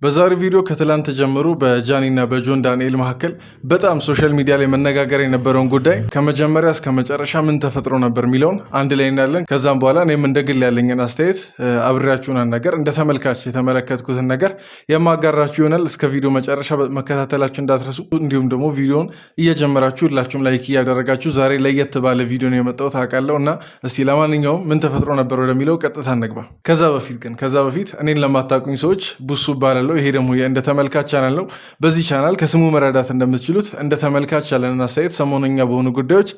በዛሬ ቪዲዮ ከትላንት ጀምሮ በጃኒና በጆን ዳንኤል መካከል በጣም ሶሻል ሚዲያ ላይ መነጋገር የነበረውን ጉዳይ ከመጀመሪያ እስከ መጨረሻ ምን ተፈጥሮ ነበር የሚለውን አንድ ላይ እናያለን። ከዛም በኋላ እኔም እንደግል ያለኝን አስተያየት አብሬያችሁን ነገር እንደ ተመልካች የተመለከትኩትን ነገር የማጋራችሁ ይሆናል። እስከ ቪዲዮ መጨረሻ መከታተላችሁ እንዳትረሱ። እንዲሁም ደግሞ ቪዲዮውን እየጀመራችሁ ሁላችሁም ላይክ እያደረጋችሁ ዛሬ ለየት ባለ ቪዲዮ ነው የመጣሁት አውቃለሁ እና እስቲ ለማንኛውም ምን ተፈጥሮ ነበር ወደሚለው ቀጥታ እንግባ። ከዛ በፊት እኔን ለማታውቁኝ ሰዎች ቡሱ ባለ ይሄ ደግሞ እንደ ተመልካች ቻናል ነው። በዚህ ቻናል ከስሙ መረዳት እንደምትችሉት እንደ ተመልካች ያለንን አስተያየት ሰሞነኛ በሆኑ ጉዳዮች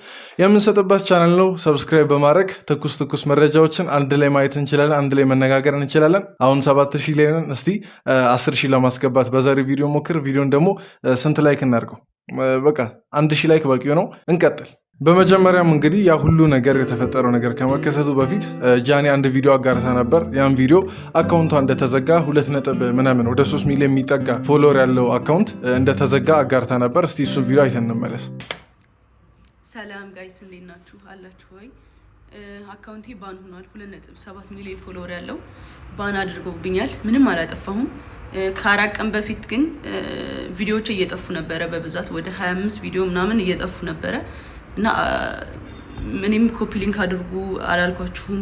የምንሰጥበት ቻናል ነው። ሰብስክራይብ በማድረግ ትኩስ መረጃዎችን አንድ ላይ ማየት እንችላለን፣ አንድ ላይ መነጋገር እንችላለን። አሁን 7000 ላይ ነን። እስቲ 10000 ለማስገባት በዛሬው ቪዲዮ ሞክር። ቪዲዮን ደግሞ ስንት ላይክ እናድርገው? በቃ 1000 ላይክ በቂ ነው። እንቀጥል። በመጀመሪያም እንግዲህ ያ ሁሉ ነገር የተፈጠረው ነገር ከመከሰቱ በፊት ጃኒ አንድ ቪዲዮ አጋርታ ነበር። ያን ቪዲዮ አካውንቷ እንደተዘጋ 2 ወደ 3 ሚሊዮን የሚጠጋ ፎሎወር ያለው አካውንት እንደተዘጋ አጋርታ ነበር። እስቲ እሱን ቪዲዮ አይተን እንመለስ። ሰላም ጋይስ እንዴት ናችሁ? አላችሁ ወይ? አካውንቴ ባን ሆኗል። 2.7 ሚሊዮን ፎሎወር ያለው ባን አድርገውብኛል። ምንም አላጠፋሁም። ከአራት ቀን በፊት ግን ቪዲዮዎች እየጠፉ ነበረ። በብዛት ወደ 25 ቪዲዮ ምናምን እየጠፉ ነበረ እና ምንም ኮፒ ሊንክ አድርጉ አላልኳችሁም።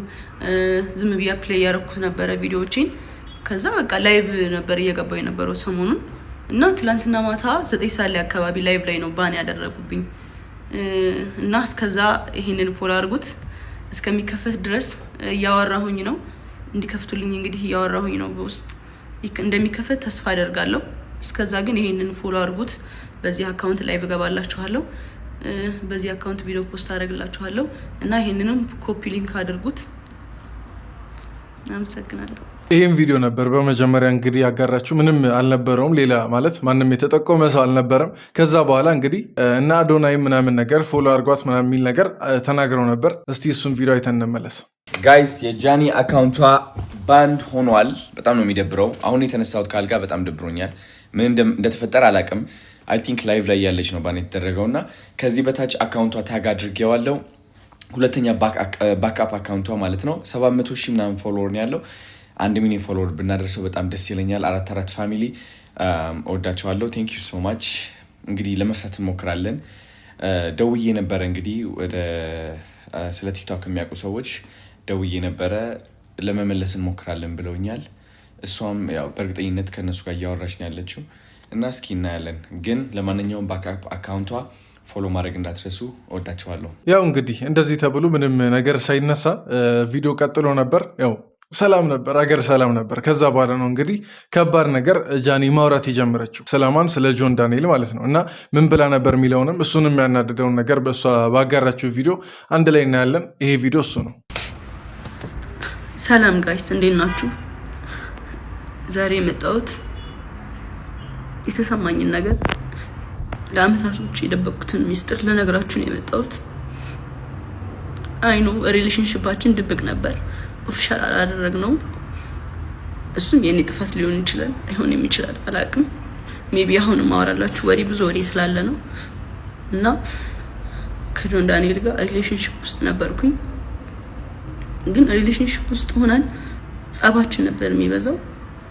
ዝም ብያ ፕሌይ ያረኩት ነበረ ቪዲዮዎችን። ከዛ በቃ ላይቭ ነበር እየገባው የነበረው ሰሞኑን እና ትላንትና ማታ 9 ሰዓት ላይ አካባቢ ላይቭ ላይ ነው ባን ያደረጉብኝ እና እስከዛ ይሄንን ፎሎ አድርጉት እስከሚከፈት ድረስ እያወራሁኝ ነው። እንዲከፍቱልኝ እንግዲህ እያወራሁኝ ነው። በውስጥ እንደሚከፈት ተስፋ አደርጋለሁ። እስከዛ ግን ይሄንን ፎሎ አድርጉት። በዚህ አካውንት ላይቭ እገባላችኋለሁ። በዚህ አካውንት ቪዲዮ ፖስት አደርግላችኋለሁ እና ይሄንንም ኮፒ ሊንክ አድርጉት። አመሰግናለሁ። ይሄን ቪዲዮ ነበር በመጀመሪያ እንግዲህ ያጋራችሁ። ምንም አልነበረውም፣ ሌላ ማለት ማንም የተጠቆመ ሰው አልነበረም። ከዛ በኋላ እንግዲህ እና አዶናይ ምናምን ነገር ፎሎ አድርጓት ምናምን የሚል ነገር ተናግረው ነበር። እስቲ እሱን ቪዲዮ አይተን እንመለስ። ጋይስ የጃኒ አካውንቷ ባንድ ሆኗል። በጣም ነው የሚደብረው። አሁን የተነሳሁት ካልጋ በጣም ደብሮኛል። ምን እንደተፈጠረ አላውቅም። አይ ቲንክ ላይቭ ላይ ያለች ነው ባን የተደረገው እና ከዚህ በታች አካውንቷ ታግ አድርጌዋለሁ። ሁለተኛ ባክአፕ አካውንቷ ማለት ነው 700,000 ምናምን ፎሎወር ነው ያለው። 1 ሚሊዮን ፎሎወር ብናደርሰው በጣም ደስ ይለኛል። 4 ፋሚሊ እወዳቸዋለሁ። ቴንክ ዩ ሶ ማች። እንግዲህ ለመፍታት እንሞክራለን። ደውዬ ነበረ እንግዲህ ወደ ስለ ቲክቶክ የሚያውቁ ሰዎች ደውዬ ነበረ፣ ለመመለስ እንሞክራለን ብለውኛል። እሷም ያው በእርግጠኝነት ከነሱ ጋር እያወራች ነው ያለችው እና እስኪ እናያለን። ግን ለማንኛውም ባክአፕ አካውንቷ ፎሎ ማድረግ እንዳትረሱ። እወዳቸዋለሁ። ያው እንግዲህ እንደዚህ ተብሎ ምንም ነገር ሳይነሳ ቪዲዮ ቀጥሎ ነበር። ያው ሰላም ነበር፣ አገር ሰላም ነበር። ከዛ በኋላ ነው እንግዲህ ከባድ ነገር ጃኒ ማውራት የጀመረችው። ስለማን? ስለ ጆን ዳንኤል ማለት ነው። እና ምን ብላ ነበር የሚለውንም እሱንም የሚያናድደውን ነገር በእሷ ባጋራችው ቪዲዮ አንድ ላይ እናያለን። ይሄ ቪዲዮ እሱ ነው። ሰላም ጋይስ እንዴት ናችሁ? ዛሬ የመጣሁት የተሰማኝን ነገር ለአመታቶች የደበቁትን ሚስጥር ለነገራችሁ ነው የመጣሁት። አይኑ ሪሌሽንሺፓችን ድብቅ ነበር፣ ኦፊሻል አላደረግነው። እሱም የኔ ጥፋት ሊሆን ይችላል፣ አይሆንም ይችላል፣ አላውቅም። ሜቢ አሁን ማወራላችሁ ብዙ ወሬ ስላለ ነው። እና ከጆን ዳንኤል ጋር ሪሌሽንሺፕ ውስጥ ነበርኩኝ። ግን ሪሌሽንሺፕ ውስጥ ሆነን ጸባችን ነበር የሚበዛው።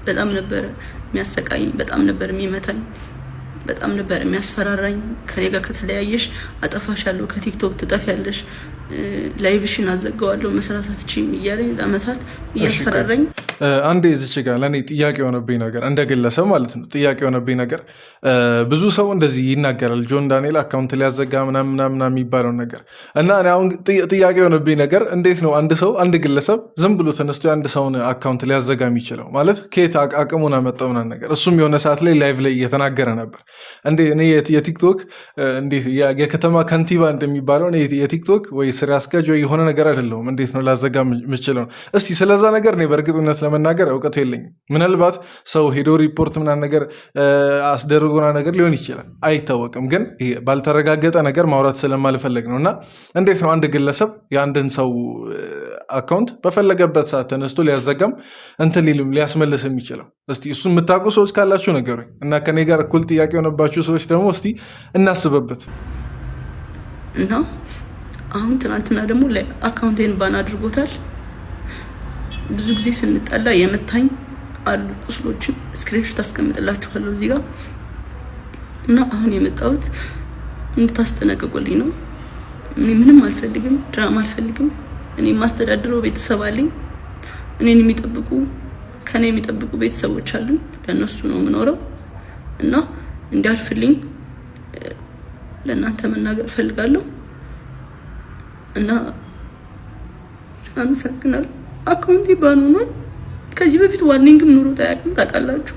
በጣም ነበር የሚያሰቃየኝ፣ በጣም ነበር የሚመታኝ፣ በጣም ነበር የሚያስፈራራኝ። ከኔ ጋር ከተለያየሽ አጠፋሻለሁ፣ ከቲክቶክ ትጠፊያለሽ፣ ላይቭሽን አዘጋዋለሁ፣ መስራት አትችይም እያለኝ ለአመታት እያስፈራራኝ። አንዴ እዚች ጋር ለእኔ ጥያቄ የሆነብኝ ነገር እንደ ግለሰብ ማለት ነው ጥያቄ የሆነብኝ ነገር ብዙ ሰው እንደዚህ ይናገራል፣ ጆን ዳንኤል አካውንት ሊያዘጋ ምናምን የሚባለውን ነገር እና አሁን ጥያቄ የሆነብኝ ነገር እንዴት ነው አንድ ሰው አንድ ግለሰብ ዝም ብሎ ተነስቶ የአንድ ሰውን አካውንት ሊያዘጋ የሚችለው? ማለት ከየት አቅሙን አመጣው ምናምን ነገር። እሱም የሆነ ሰዓት ላይ ላይቭ ላይ እየተናገረ ነበር። እንዴ እኔ የቲክቶክ እንዴት የከተማ ከንቲባ እንደሚባለው የቲክቶክ ወይ ስራ አስኪያጅ ወይ የሆነ ነገር አይደለሁም። እንዴት ነው ላዘጋ የምችለው? እስቲ ስለዛ ነገር እኔ በእርግጥነት ለመናገር እውቀቱ የለኝም። ምናልባት ሰው ሄዶ ሪፖርት ምናምን ነገር አስደርጎና ነገር ሊሆን ይችላል፣ አይታወቅም። ግን ባልተረጋገጠ ነገር ማውራት ስለማልፈለግ ነው። እና እንዴት ነው አንድ ግለሰብ የአንድን ሰው አካውንት በፈለገበት ሰዓት ተነስቶ ሊያዘጋም እንትን ሊልም ሊያስመልስ የሚችለው? እስቲ እሱን የምታውቁ ሰዎች ካላችሁ ነገሩኝ እና ከኔ ጋር እኩል ጥያቄ የሆነባችሁ ሰዎች ደግሞ እስቲ እናስበበት። እና አሁን ትናንትና ደግሞ አካውንቴን ባን አድርጎታል። ብዙ ጊዜ ስንጠላ የመታኝ አሉ ቁስሎችም ስክሪንሾት አስቀምጥላችኋለሁ እዚህ ጋር እና አሁን የመጣሁት እንድታስጠነቅቁልኝ ነው። እኔ ምንም አልፈልግም፣ ድራማ አልፈልግም። እኔ የማስተዳድረው ቤተሰብ አለኝ። እኔን የሚጠብቁ ከኔ የሚጠብቁ ቤተሰቦች አሉ። ለእነሱ ነው የምኖረው እና እንዲያልፍልኝ ለእናንተ መናገር እፈልጋለሁ እና አመሰግናለሁ። አካውንቴ ባን ሆኗል። ከዚህ በፊት ዋርኒንግም ኑሮ ታያቅም ታውቃላችሁ።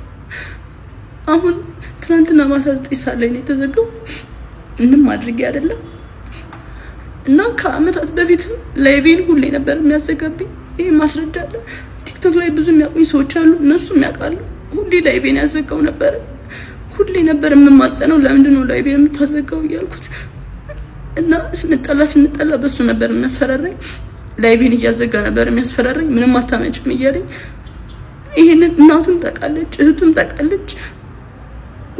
አሁን ትናንትና ማታ 9 ሰዓት ላይ ነው የተዘጋው። ምንም አድርጌ አይደለም እና ከአመታት በፊትም ላይቬን ሁሌ ነበር የሚያዘጋብኝ። ይሄ ማስረዳለ ቲክቶክ ላይ ብዙ የሚያውቁኝ ሰዎች አሉ፣ እነሱም ያውቃሉ። ሁሌ ላይቬን ያዘጋው ነበር። ሁሌ ነበር የምማጸነው፣ ለምንድን ነው ላይቬን የምታዘጋው እያልኩት እና ስንጠላ በሱ ነበር የሚያስፈራራኝ። ላይቬን እያዘጋ ነበር የሚያስፈራራኝ። ምንም አታመጭም እያለኝ ይሄንን እናቱም ታውቃለች፣ እህቱም ታውቃለች፣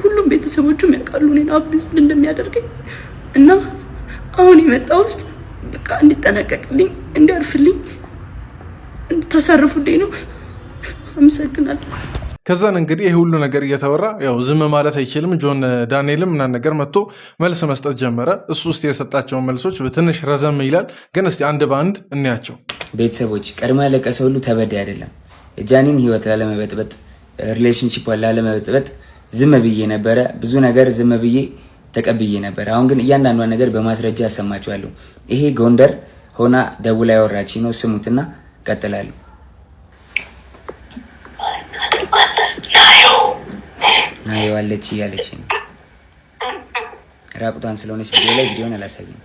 ሁሉም ቤተሰቦቹም ያውቃሉ እኔን አቢዩዝ እንደሚያደርገኝ እና አሁን የመጣሁት በቃ እንዲጠነቀቅልኝ፣ እንዲያርፍልኝ፣ እንድታሳርፉልኝ ነው። አመሰግናለሁ። ከዛን እንግዲህ ይህ ሁሉ ነገር እየተወራ ያው ዝም ማለት አይችልም። ጆን ዳንኤልም ምናምን ነገር መጥቶ መልስ መስጠት ጀመረ። እሱ ውስጥ የሰጣቸውን መልሶች ትንሽ ረዘም ይላል፣ ግን እስቲ አንድ በአንድ እንያቸው። ቤተሰቦች ቀድሞ ያለቀሰ ሁሉ ተበዳይ አይደለም። ጃኒን ህይወት ላለመበጥበጥ፣ ሪሌሽንሺፕ ላለመበጥበጥ ዝም ብዬ ነበረ። ብዙ ነገር ዝም ብዬ ተቀብዬ ነበር። አሁን ግን እያንዳንዷን ነገር በማስረጃ ያሰማችኋለሁ። ይሄ ጎንደር ሆና ደውላ ያወራች ነው። ስሙትና ቀጥላለሁ። ናየዋለች እያለች ነው። ራቁቷን ስለሆነች ቪዲዮ ላይ ቪዲዮን አላሳይም።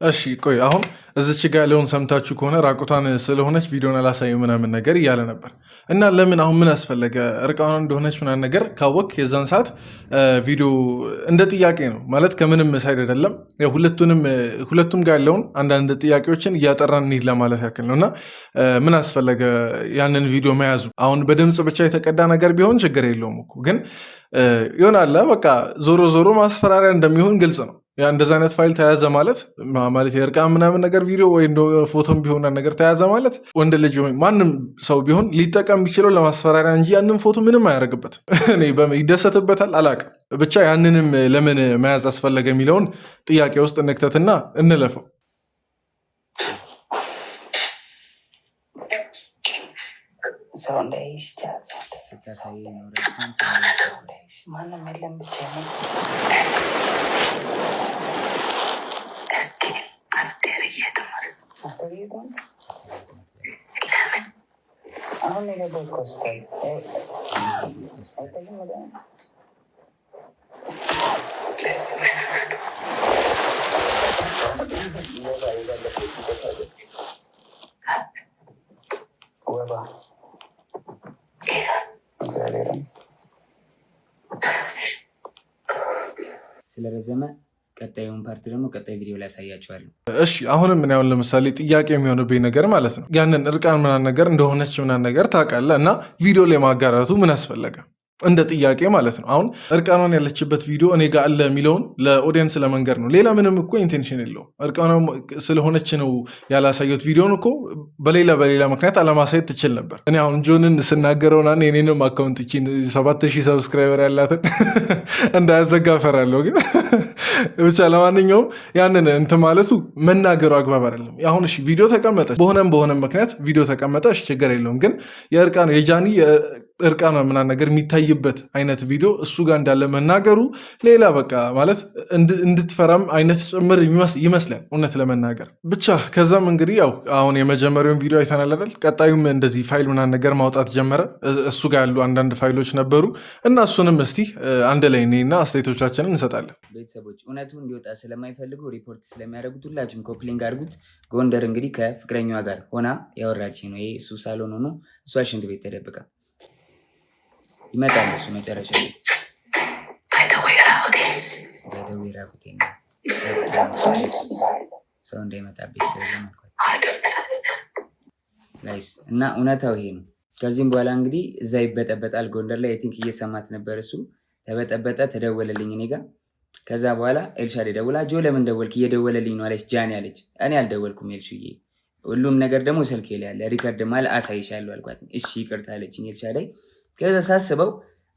እሺ ቆይ አሁን እዚች ጋ ያለውን ሰምታችሁ ከሆነ ራቁቷን ስለሆነች ቪዲዮን አላሳይም ምናምን ነገር እያለ ነበር እና ለምን አሁን ምን አስፈለገ? እርቃኗን እንደሆነች ምናምን ነገር ካወቅ የዛን ሰዓት ቪዲዮ እንደ ጥያቄ ነው ማለት ከምንም ሳይድ አይደለም። ሁለቱም ጋር ያለውን አንዳንድ ጥያቄዎችን እያጠራን እንሂድ ለማለት ያክል ነው እና ምን አስፈለገ ያንን ቪዲዮ መያዙ? አሁን በድምፅ ብቻ የተቀዳ ነገር ቢሆን ችግር የለውም እኮ ግን ይሆናል በቃ ዞሮ ዞሮ ማስፈራሪያ እንደሚሆን ግልጽ ነው። ያ እንደዛ አይነት ፋይል ተያዘ ማለት የእርቃን ምናምን ነገር ቪዲዮ ወይ ፎቶም ቢሆን ነገር ተያዘ ማለት ወንድ ልጅ ማንም ሰው ቢሆን ሊጠቀም ቢችለው ለማስፈራሪያ እንጂ ያንን ፎቶ ምንም አያደርግበትም። እኔ ይደሰትበታል አላቅም። ብቻ ያንንም ለምን መያዝ አስፈለገ የሚለውን ጥያቄ ውስጥ እንክተትና እንለፈው። ማንም የለም ብቻ አሁን ስለረዘመ ቀጣዩን ፓርት ደግሞ ቀጣይ ቪዲዮ ላይ ያሳያችኋለሁ። እሺ አሁንም ምን ያሁን ለምሳሌ ጥያቄ የሚሆንብኝ ነገር ማለት ነው ያንን እርቃን ምናምን ነገር እንደሆነች ምናምን ነገር ታውቃለህ እና ቪዲዮ ላይ ማጋራቱ ምን አስፈለገ? እንደ ጥያቄ ማለት ነው። አሁን እርቃኗን ያለችበት ቪዲዮ እኔ ጋር አለ የሚለውን ለኦዲየንስ ለመንገር ነው። ሌላ ምንም እኮ ኢንቴንሽን የለውም። እርቃኗ ስለሆነች ነው ያላሳየት። ቪዲዮን እኮ በሌላ ምክንያት አለማሳየት ትችል ነበር። እኔ አሁን ጆንን ስናገረውና የኔንም አካውንት 7000 ሰብስክራይበር ያላትን እንዳያዘጋ ፈራለሁ። ግን ብቻ ለማንኛውም ያንን እንትን ማለቱ መናገሩ አግባብ አይደለም። አሁን እሺ ቪዲዮ ተቀመጠች፣ በሆነም ምክንያት ቪዲዮ ተቀመጠ፣ ችግር የለውም። ግን የእርቃኗ የጃኒ እርቃኗ ምናምን ነገር የሚታይበት አይነት ቪዲዮ እሱ ጋር እንዳለ መናገሩ ሌላ በቃ ማለት እንድትፈራም አይነት ጭምር ይመስላል እውነት ለመናገር ብቻ። ከዛም እንግዲህ ያው አሁን የመጀመሪያውን ቪዲዮ አይተናል አይደል? ቀጣዩም እንደዚህ ፋይል ምናምን ነገር ማውጣት ጀመረ። እሱ ጋር ያሉ አንዳንድ ፋይሎች ነበሩ እና እሱንም እስቲ አንድ ላይ እኔና አስተያየቶቻችንን እንሰጣለን። ቤተሰቦች እውነቱ እንዲወጣ ስለማይፈልጉ ሪፖርት ስለሚያደርጉት ሁላችሁም ኮፕሊንግ አድርጉት። ጎንደር እንግዲህ ከፍቅረኛዋ ጋር ሆና ያወራች ነው። ይሄ እሱ ሳሎን ሆኖ እሷ ሽንት ቤት ተደብቃ ይመጣል። እሱ መጨረሻ ሰው እንዳይመጣብኝ ጋይስ እና እውነታው ይሄ ነው። ከዚህም በኋላ እንግዲህ እዛ ይበጠበጣል። ጎንደር ላይ ቲንክ እየሰማት ነበር። እሱ ተበጠበጠ፣ ተደወለልኝ እኔ ጋር። ከዛ በኋላ ኤልሻዴ ደውላ ጆ ለምን ደወልክ? እየደወለልኝ ነው አለች። ጃኒ አለች። እኔ አልደወልኩም ኤልሹዬ፣ ሁሉም ነገር ደግሞ ስልኬ ላይ ያለ ሪከርድ ማለት አሳይሻለሁ አልኳት። እሺ ይቅርታ አለችኝ ኤልሻዳይ። ከዛ ሳስበው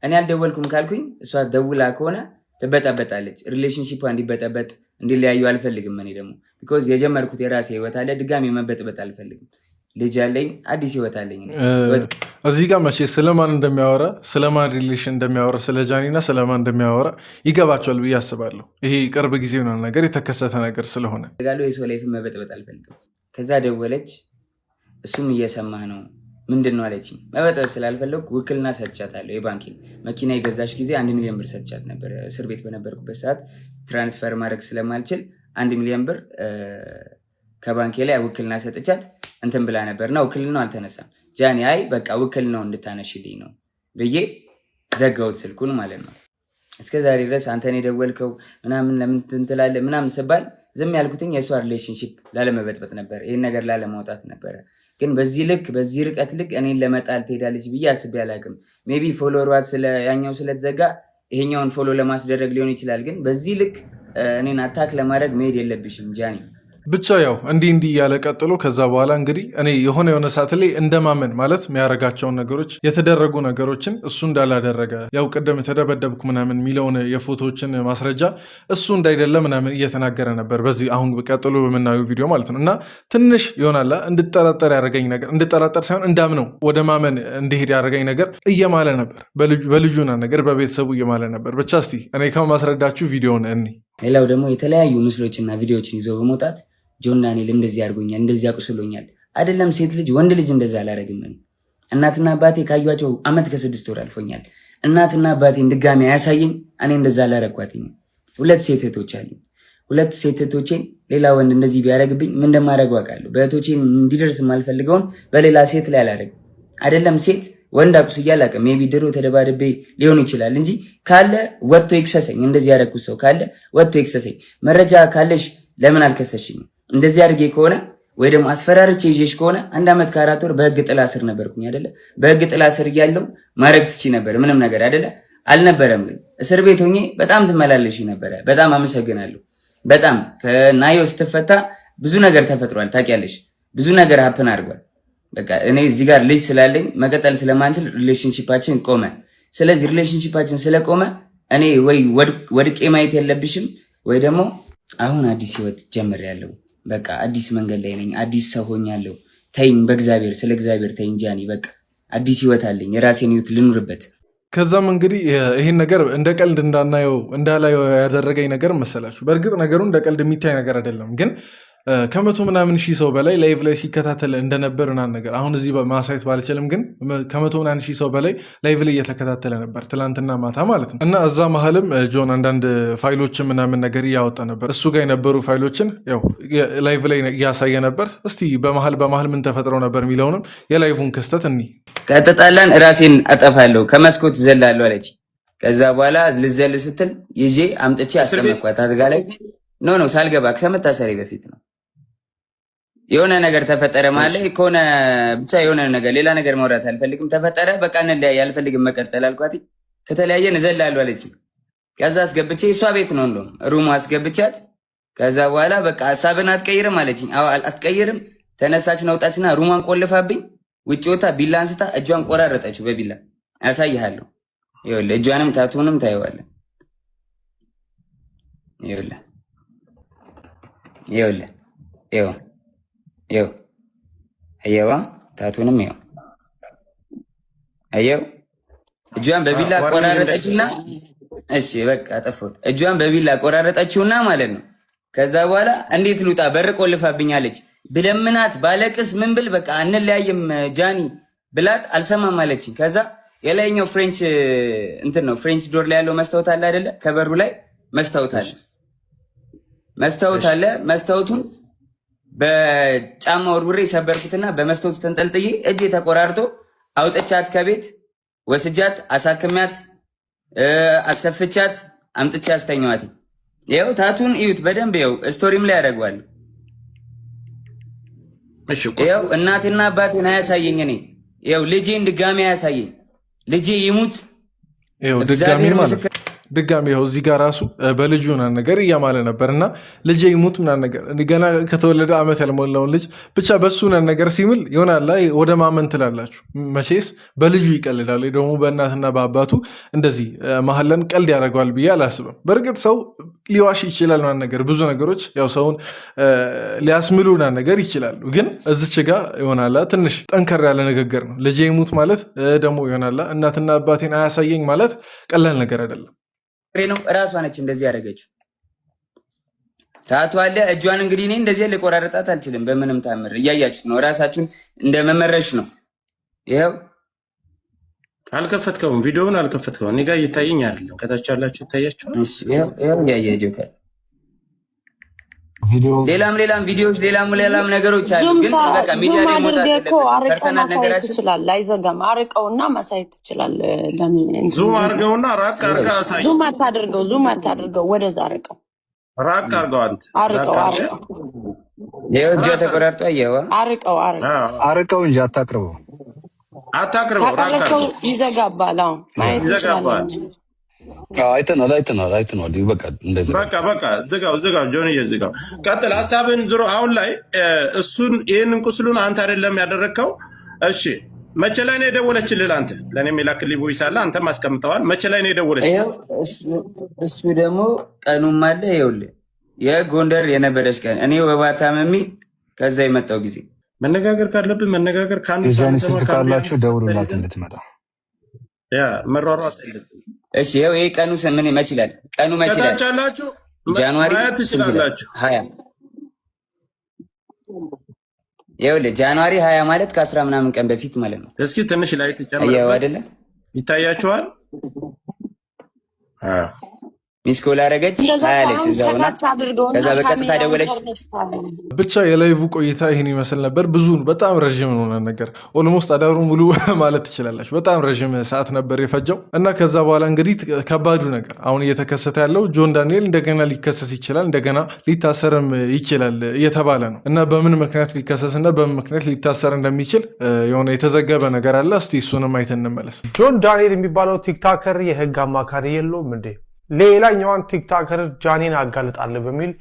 እኔ አልደወልኩም ካልኩኝ እሷ ደውላ ከሆነ ትበጣበጣለች። ሪሌሽንሺፕ እንዲበጠበጥ እንዲለያዩ አልፈልግም። እኔ ደግሞ ቢኮዝ የጀመርኩት የራሴ ህይወት አለ፣ ድጋሚ መበጥበጥ አልፈልግም። ልጅ አለኝ፣ አዲስ ህይወት አለኝ። እዚህ ጋር መቼ ስለማን እንደሚያወራ ስለማን ሪሌሽን እንደሚያወራ ስለ ጃኒና ስለማን እንደሚያወራ ይገባቸዋል ብዬ አስባለሁ። ይሄ ቅርብ ጊዜ ሆናል ነገር የተከሰተ ነገር ስለሆነ የሰው ላይፍ መበጥበጥ አልፈልግም። ከዛ ደወለች፣ እሱም እየሰማህ ነው ምንድን ነው አለችኝ። መበጥበጥ ስላልፈለግኩ ውክልና ሰጥቻታለሁ። የባንኪን መኪና የገዛች ጊዜ 1 ሚሊዮን ብር ሰጥቻት ነበር። እስር ቤት በነበርኩበት ሰዓት ትራንስፈር ማድረግ ስለማልችል 1 ሚሊዮን ብር ከባንኬ ላይ ውክልና ሰጥቻት እንትን ብላ ነበር እና ውክልናው አልተነሳም። ጃኒ አይ በቃ ውክልናው እንድታነሽልኝ ነው ብዬ ዘጋሁት ስልኩን ማለት ነው። እስከ ዛሬ ድረስ አንተን የደወልከው ምናምን ለምን ትንትላለህ ምናምን ስባል ዝም ያልኩትኝ የእሷ ሪሌሽንሺፕ ላለመበጥበጥ ነበር፣ ይህን ነገር ላለማውጣት ነበረ። ግን በዚህ ልክ በዚህ ርቀት ልክ እኔን ለመጣል ትሄዳለች ብዬ አስቤ አላቅም። ሜቢ ፎሎወሯ ያኛው ስለተዘጋ ይሄኛውን ፎሎ ለማስደረግ ሊሆን ይችላል። ግን በዚህ ልክ እኔን አታክ ለማድረግ መሄድ የለብሽም ጃኒ። ብቻ ያው እንዲህ እያለ ቀጥሎ ከዛ በኋላ እንግዲህ እኔ የሆነ ሰዓት ላይ እንደማመን ማለት የሚያደርጋቸውን ነገሮች የተደረጉ ነገሮችን እሱ እንዳላደረገ ያው ቅድም የተደበደብኩ ምናምን የሚለውን የፎቶዎችን ማስረጃ እሱ እንዳይደለ ምናምን እየተናገረ ነበር። በዚህ አሁን ቀጥሎ በምናየው ቪዲዮ ማለት ነው። እና ትንሽ ይሆናላ እንድጠራጠር ያደረገኝ ነገር እንድጠራጠር ሳይሆን እንዳምነው ወደ ማመን እንዲሄድ ያደረገኝ ነገር እየማለ ነበር። በልጁና ነገር በቤተሰቡ እየማለ ነበር። ብቻ እስቲ እኔ ከማስረዳችሁ ቪዲዮን እኔ ሌላው ደግሞ የተለያዩ ምስሎችና ቪዲዮዎችን ይዘው በመውጣት ጆን ዳንኤል እንደዚህ አድርጎኛል፣ እንደዚህ አቁስሎኛል። አይደለም ሴት ልጅ ወንድ ልጅ እንደዛ አላረግም። እኔ እናትና አባቴ ካዩቸው 1 ዓመት ከ6 ወር አልፎኛል። እናትና አባቴን ድጋሚ አያሳየኝ። እኔ እንደዛ አላረግኳትኝ። 2 ሴት እህቶች አሉ። 2 ሴት እህቶቼን ሌላ ወንድ እንደዚህ ቢያደርግብኝ ምን እንደማደርግ አውቃለሁ። በእህቶቼን እንዲደርስ የማልፈልገውን በሌላ ሴት ላይ አላረግም። አይደለም ሴት ወንድ አቁስዬ አላውቅም። ሜቢ ድሮ ተደባድቤ ሊሆን ይችላል እንጂ ካለ ወጥቶ ይክሰሰኝ። እንደዚህ ያደረኩት ሰው ካለ ወጥቶ ይክሰሰኝ። መረጃ ካለሽ ለምን አልከሰሽኝ? እንደዚህ አድርጌ ከሆነ ወይ ደግሞ አስፈራርቼ ይዤሽ ከሆነ 1 ዓመት ከ4 ወር በህግ ጥላ ስር ነበርኩኝ አይደለ? በህግ ጥላ ስር እያለሁ ማድረግ ትቺ ነበር ምንም ነገር አይደለ? አልነበረም። ግን እስር ቤት ሆኜ በጣም ትመላለሽ ነበረ። በጣም አመሰግናለሁ። በጣም ከናዮ ስትፈታ ብዙ ነገር ተፈጥሯል። ታውቂያለሽ፣ ብዙ ነገር ሀፕን አድርጓል። በቃ እኔ እዚህ ጋር ልጅ ስላለኝ መቀጠል ስለማንችል ሪሌሽንሺፓችን ቆመ። ስለዚህ ሪሌሽንሺፓችን ስለቆመ እኔ ወይ ወድቄ ማየት የለብሽም ወይ ደግሞ አሁን አዲስ ህይወት ጀምሬያለሁ። በቃ አዲስ መንገድ ላይ ነኝ። አዲስ ሰው ሆኛለሁ። ተይኝ፣ በእግዚአብሔር ስለ እግዚአብሔር ተይኝ ጃኒ። በቃ አዲስ ህይወት አለኝ። የራሴን ህይወት ልኑርበት። ከዛም እንግዲህ ይህን ነገር እንደ ቀልድ እንዳላየው ያደረገኝ ነገር መሰላችሁ። በእርግጥ ነገሩ እንደ ቀልድ የሚታይ ነገር አይደለም ግን 100 ምናምን ሺህ ሰው በላይ ላይቭ ላይ ሲከታተል እንደነበር እና ነገር አሁን እዚህ ማሳየት ባልችልም ግን 100 ምናምን ሺህ ሰው በላይ ላይቭ ላይ እየተከታተለ ነበር ትላንትና ማታ ማለት ነው። እና እዛ መሀልም ጆን አንዳንድ ፋይሎችን ምናምን ነገር እያወጣ ነበር። እሱ ጋር የነበሩ ፋይሎችን ያው ላይቭ ላይ እያሳየ ነበር። እስቲ በመሀል ምን ተፈጥረው ነበር የሚለውንም የላይቭን ክስተት እኒ ከተጣላን ራሴን አጠፋለሁ ከመስኮት ዘላለሁ አለች። ከዛ በኋላ ልዘል ስትል ይዤ አምጥቼ አስቀመጥኳት አልጋ ላይ። ኖ ሳልገባ ከመታሰሪ በፊት ነው። የሆነ ነገር ተፈጠረ ማለት ከሆነ ብቻ የሆነ ነገር ሌላ ነገር ማውራት አልፈልግም። ተፈጠረ በቃ እንለያይ፣ አልፈልግም መቀጠል አልኳት። ከተለያየን እዘላለሁ አለች። ከዛ አስገብቼ እሷ ቤት ነው እንደውም ሩሙ አስገብቻት። ከዛ በኋላ በቃ ሀሳብን አትቀይርም አለችኝ። አዎ አትቀይርም። ተነሳች ነውጣችና ሩሟን ቆልፋብኝ ውጭ ወጣ ቢላ አንስታ እጇን ቆራረጠችው በቢላ። ያሳይሃለሁ። ይኸውልህ እጇንም ታቱንም ታየዋለህ። ይኸውልህ ይኸው አየዋ ታቱንም ይኸው አየው። እጇን በቢላ ቆራረጠችውና እሺ በቃ አጠፋሁት። እጇን በቢላ ቆራረጠችውና ማለት ነው። ከዛ በኋላ እንዴት ልውጣ በር ቆልፋብኛለች። ብለምናት ባለቅስ ምን ብል በቃ እንለያይም ጃኒ ብላት አልሰማም አለችኝ። ከዛ የላይኛው ፍሬንች እንትን ነው ፍሬንች ዶር ላይ ያለው መስታወት አለ አይደለ? ከበሩ ላይ መስታወት አለ። መስታወቱን በጫማ ወርውሬ ሰበርኩትና በመስታወቱ ተንጠልጥዬ እጄ ተቆራርጦ አውጥቻት ከቤት ወስጃት አሳክሚያት አሰፍቻት አምጥቼ አስተኛዋት። ይኸው ታቱን እዩት በደንብ ይኸው ስቶሪም ላይ ያደርገዋል። ይኸው እናቴና አባቴን አያሳየኝ። እኔ ይኸው ልጄን ድጋሚ አያሳየኝ። ልጄ ይሙት ድጋሚ ማለት ድጋሚ ይኸው እዚህ ጋር ራሱ በልጁ ምናምን ነገር እያማለ ነበርና ልጄ ይሙት ምናምን ነገር ገና ከተወለደ ዓመት ያልሞላውን ልጅ ብቻ በሱ ምናምን ነገር ሲምል ይሆናል ላይ ወደ ማመን ትላላችሁ። መቼስ በልጁ ይቀልዳል ደግሞ በእናትና በአባቱ እንደዚህ መሐላን ቀልድ ያደርገዋል ብዬ አላስብም። በእርግጥ ሰው ሊዋሽ ይችላል ምናምን ነገር ብዙ ነገሮች ያው ሰውን ሊያስምሉ ምናምን ነገር ይችላሉ። ግን እዚች ጋር ይሆናል ትንሽ ጠንከር ያለ ንግግር ነው። ልጄ ይሙት ማለት ደግሞ ይሆናል እናትና አባቴን አያሳየኝ ማለት ቀላል ነገር አይደለም ነው። እራሷ ነች እንደዚህ ያደረገችው። ታቷ አለ እጇን እንግዲህ እኔ እንደዚህ ልቆራረጣት አልችልም በምንም ታምር። እያያችሁት ነው። ራሳችሁን እንደመመረሽ ነው። ይሄው አልከፈትከውም፣ ቪዲዮውን አልከፈትከውም። እኔ ጋር እየታየኝ አይደለም። ከታች ያላችሁ ይታያችኋል። እሺ ይሄው ያያየው ካለ ሌላም ቪዲዮዎች ሌላም ነገሮች አሉ። ግን በቃ ሚዲያ ላይ ሞታለች ፐርሰናል ነገራችን ይችላል። ላይዘጋም አርቀውና ማሳየት ይችላል። ዙም አርገውና ራቅ አርጋ አሳይ። ዙም አታድርገው ወደዛ አርቀው ራቅ አርገው አንተ አርቀው ይሄው እጇ ተቆራርጦ አየዋ። አርቀው እንጂ አታቅርበው ራቅ አርገው ይዘጋባል። አሁን ማየት ይችላል። አይተናል። በቃ እንደዚህ በቃ ዝጋው ጆኒ ዝጋው። ቀጥል ሐሳብን ዝሮ አሁን ላይ እሱን ይሄንን ቁስሉን አንተ አይደለም ያደረከው። እሺ መቼ ላይ ነው የደወለችልህ? አንተ ለኔም የላክልኝ ቮይስ አለ አንተም አስቀምጠዋል። መቼ ላይ ነው የደወለችልህ? እሱ ደግሞ ቀኑም አለ። ይኸውልህ የጎንደር የነበረች ቀን እኔ ወባ ታመሚ ከዛ የመጣው ጊዜ መነጋገር ካለብን መነጋገር ካንዱ ስልክ ካላችሁ ደውሉላት እንድትመጣ መሯሯጥ የለብንም። እሺ ይሄ ቀኑ ምን መች ይላል? ቀኑ መች ይላል? ከታቻላችሁ ጃንዋሪ ትችላላችሁ 20 ይኸውልህ ጃንዋሪ 20 ማለት ከ10 ምናምን ቀን በፊት ማለት ነው። እስኪ ትንሽ ላይ ተጨምሩ አይደለ? ይታያችኋል? ሚስኮል አረገች አለች እዛውና ከዛ በቀጥታ ደወለች። ብቻ የላይቭ ቆይታ ይህን ይመስል ነበር። ብዙ በጣም ረዥም ነው ነገር ኦልሞስት አዳሩ ሙሉ ማለት ትችላላችሁ። በጣም ረዥም ሰዓት ነበር የፈጀው እና ከዛ በኋላ እንግዲህ ከባዱ ነገር አሁን እየተከሰተ ያለው ጆን ዳንኤል እንደገና ሊከሰስ ይችላል፣ እንደገና ሊታሰርም ይችላል እየተባለ ነው እና በምን ምክንያት ሊከሰስና በምን ምክንያት ሊታሰር እንደሚችል የሆነ የተዘገበ ነገር አለ። እስቲ እሱንም አይተን እንመለስ። ጆን ዳንኤል የሚባለው ቲክቶከር የህግ አማካሪ የለውም እንዴ? ሌላኛዋን ቲክቶከር ጃኒን አጋልጣለሁ በሚል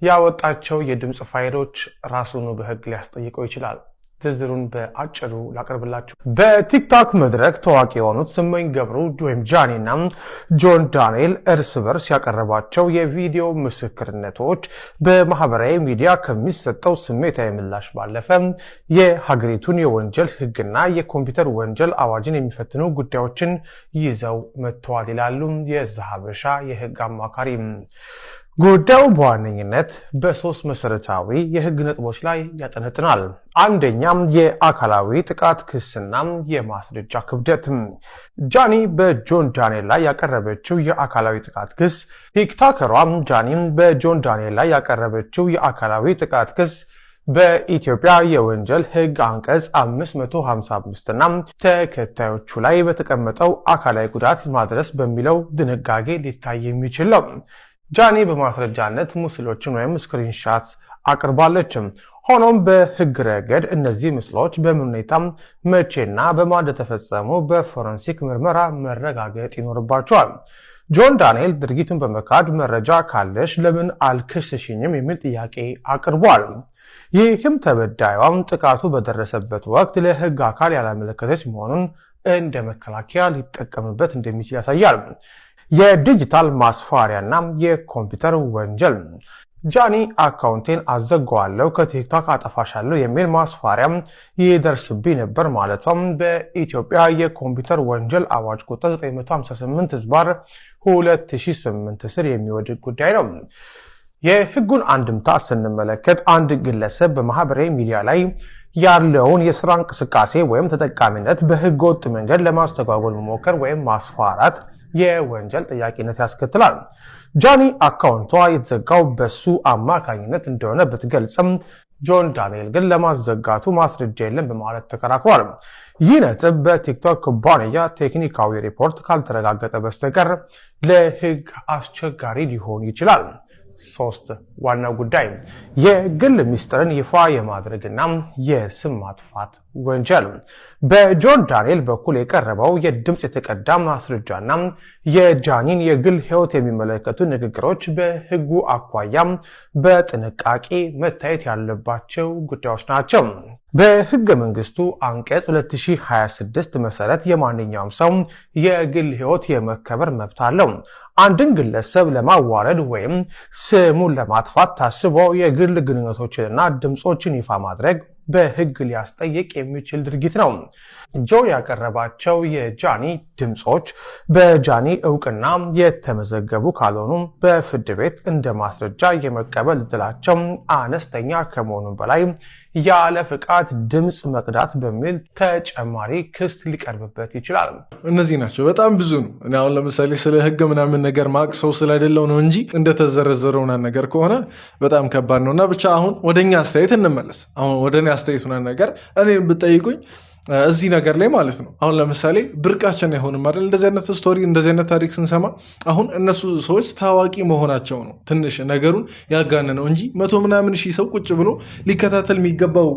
ያወጣቸው የድምጽ ፋይሎች ራሱን በህግ ሊያስጠይቀው ይችላል። ዝርዝሩን በአጭሩ ላቀርብላችሁ። በቲክቶክ መድረክ ታዋቂ የሆኑት ስመኝ ገብሩ ወይም ጃኒና ጆን ዳንኤል እርስ በርስ ያቀረባቸው የቪዲዮ ምስክርነቶች በማህበራዊ ሚዲያ ከሚሰጠው ስሜታዊ ምላሽ ባለፈ የሀገሪቱን የወንጀል ህግና የኮምፒውተር ወንጀል አዋጅን የሚፈትኑ ጉዳዮችን ይዘው መጥተዋል ይላሉ የዛሀበሻ የህግ አማካሪ። ጉዳዩ በዋነኝነት በሶስት መሰረታዊ የህግ ነጥቦች ላይ ያጠነጥናል። አንደኛም የአካላዊ ጥቃት ክስና የማስረጃ ክብደት። ጃኒ በጆን ዳንኤል ላይ ያቀረበችው የአካላዊ ጥቃት ክስ ቲክቶከሯ ጃኒ በጆን ዳንኤል ላይ ያቀረበችው የአካላዊ ጥቃት ክስ በኢትዮጵያ የወንጀል ህግ አንቀጽ 555 እና ተከታዮቹ ላይ በተቀመጠው አካላዊ ጉዳት ማድረስ በሚለው ድንጋጌ ሊታይ የሚችል ነው። ጃኒ በማስረጃነት ምስሎችን ወይም ስክሪንሻት አቅርባለች። ሆኖም በህግ ረገድ እነዚህ ምስሎች በምን ሁኔታ መቼና በማን እንደተፈጸሙ በፎረንሲክ ምርመራ መረጋገጥ ይኖርባቸዋል። ጆን ዳንኤል ድርጊቱን በመካድ መረጃ ካለሽ ለምን አልከሰሽኝም የሚል ጥያቄ አቅርቧል። ይህም ተበዳይዋም ጥቃቱ በደረሰበት ወቅት ለህግ አካል ያላመለከተች መሆኑን እንደ መከላከያ ሊጠቀምበት እንደሚችል ያሳያል። የዲጂታል ማስፈራሪያና የኮምፒውተር ወንጀል። ጃኒ አካውንቴን አዘጋዋለሁ ከቲክቶክ አጠፋሻለሁ የሚል ማስፈራሪያ ይደርስብኝ ነበር ማለቷም በኢትዮጵያ የኮምፒውተር ወንጀል አዋጅ ቁጥር 958/2008 ስር የሚወድቅ ጉዳይ ነው። የህጉን አንድምታ ስንመለከት አንድ ግለሰብ በማህበራዊ ሚዲያ ላይ ያለውን የስራ እንቅስቃሴ ወይም ተጠቃሚነት በህገ ወጥ መንገድ ለማስተጓጎል መሞከር ወይም ማስፈራራት የወንጀል ጥያቄነት ያስከትላል። ጃኒ አካውንቷ የተዘጋው በሱ አማካኝነት እንደሆነ ብትገልጽም ጆን ዳንኤል ግን ለማዘጋቱ ማስረጃ የለም በማለት ተከራክሯል። ይህ ነጥብ በቲክቶክ ኩባንያ ቴክኒካዊ ሪፖርት ካልተረጋገጠ በስተቀር ለህግ አስቸጋሪ ሊሆን ይችላል። ሶስት ዋናው ጉዳይ የግል ሚስጥርን ይፋ የማድረግና የስም ማጥፋት ወንጀል። በጆን ዳንኤል በኩል የቀረበው የድምፅ የተቀዳ ማስረጃና የጃኒን የግል ሕይወት የሚመለከቱ ንግግሮች በሕጉ አኳያ በጥንቃቄ መታየት ያለባቸው ጉዳዮች ናቸው። በሕገ መንግስቱ አንቀጽ 2026 መሰረት የማንኛውም ሰው የግል ሕይወት የመከበር መብት አለው። አንድን ግለሰብ ለማዋረድ ወይም ስሙን ለማጥፋት ታስበው የግል ግንኙነቶችንና ድምፆችን ይፋ ማድረግ በሕግ ሊያስጠይቅ የሚችል ድርጊት ነው። ጆ ያቀረባቸው የጃኒ ድምፆች በጃኒ እውቅና የተመዘገቡ ካልሆኑ በፍርድ ቤት እንደ ማስረጃ የመቀበል እድላቸው አነስተኛ ከመሆኑ በላይ ያለ ፍቃድ ድምፅ መቅዳት በሚል ተጨማሪ ክስ ሊቀርብበት ይችላል። እነዚህ ናቸው። በጣም ብዙ ነው። እኔ አሁን ለምሳሌ ስለ ሕግ ምናምን ነገር ማቅ ሰው ስላይደለው ነው እንጂ እንደተዘረዘረው ነገር ከሆነ በጣም ከባድ ነው። እና ብቻ አሁን ወደኛ አስተያየት እንመለስ። አሁን ወደ እኔ አስተያየት ነገር እኔን ብጠይቁኝ እዚህ ነገር ላይ ማለት ነው። አሁን ለምሳሌ ብርቃችን አይሆንም አይደል? እንደዚህ አይነት ስቶሪ እንደዚህ አይነት ታሪክ ስንሰማ አሁን እነሱ ሰዎች ታዋቂ መሆናቸው ነው ትንሽ ነገሩን ያጋነነው እንጂ 100 ምናምን ሺህ ሰው ቁጭ ብሎ ሊከታተል የሚገባው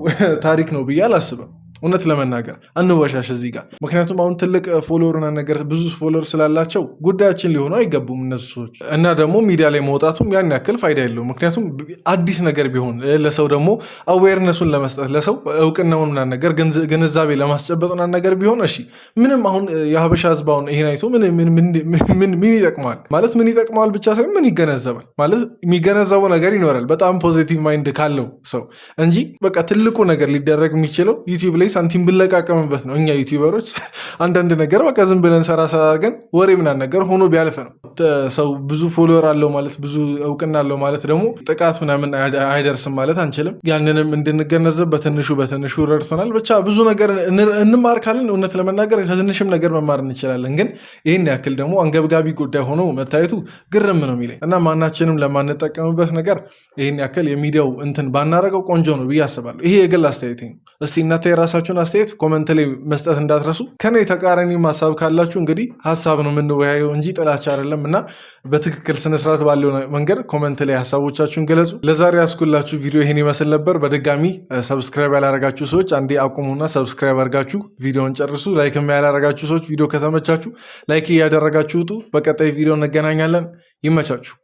ታሪክ ነው ብዬ አላስብም። እውነት ለመናገር አንወሻሽ እዚህ ጋር። ምክንያቱም አሁን ትልቅ ፎሎወርና ነገር ብዙ ፎሎወር ስላላቸው ጉዳያችን ሊሆኑ አይገቡም እነሱ ሰዎች። እና ደግሞ ሚዲያ ላይ መውጣቱም ያን ያክል ፋይዳ የለውም። ምክንያቱም አዲስ ነገር ቢሆን ለሰው ደግሞ አዌርነሱን ለመስጠት ለሰው እውቅናውን ምናምን ነገር ግንዛቤ ለማስጨበጥ ምናምን ነገር ቢሆን እሺ፣ ምንም አሁን የሀበሻ ህዝብ አሁን ይሄን አይቶ ምን ይጠቅመዋል ማለት ምን ይጠቅመዋል ብቻ ሳይሆን ምን ይገነዘባል ማለት የሚገነዘበው ነገር ይኖራል። በጣም ፖዚቲቭ ማይንድ ካለው ሰው እንጂ በቃ ትልቁ ነገር ሊደረግ የሚችለው ዩቲዩብ ላይ ሳንቲም ብለቃቀምበት ነው። እኛ ዩቲዩበሮች አንዳንድ ነገር በቃ ዝም ብለን ሰራ አድርገን ወሬ ምናምን ነገር ሆኖ ቢያልፍ ነው። ሰው ብዙ ፎሎወር አለው ማለት ብዙ እውቅና አለው ማለት ደግሞ ጥቃት ምናምን አይደርስም ማለት አንችልም። ያንንም እንድንገነዘብ በትንሹ ረድቶናል። ብቻ ብዙ ነገር እንማር ካለን እውነት ለመናገር ከትንሽም ነገር መማር እንችላለን። ግን ይህን ያክል ደግሞ አንገብጋቢ ጉዳይ ሆኖ መታየቱ ግርም ነው የሚለኝ እና ማናችንም ለማንጠቀምበት ነገር ይህን ያክል የሚዲያው እንትን ባናረገው ቆንጆ ነው ብዬ አስባለሁ። ይሄ የግል አስተያየት ነው። እስቲ እናንተ የራሳችሁን አስተያየት ኮመንት ላይ መስጠት እንዳትረሱ። ከኔ ተቃራኒ ሀሳብ ካላችሁ እንግዲህ ሀሳብ ነው የምንወያየው እንጂ ጥላቻ አይደለም እና በትክክል ስነስርዓት ባለው መንገድ ኮመንት ላይ ሀሳቦቻችሁን ገለጹ። ለዛሬ ያስኩላችሁ ቪዲዮ ይሄን ይመስል ነበር። በድጋሚ ሰብስክራይብ ያላረጋችሁ ሰዎች አንዴ አቁሙና ሰብስክራይብ አድርጋችሁ ቪዲዮን ጨርሱ። ላይክም ያላረጋችሁ ሰዎች ቪዲዮ ከተመቻችሁ ላይክ እያደረጋችሁ ውጡ። በቀጣይ ቪዲዮ እንገናኛለን። ይመቻችሁ።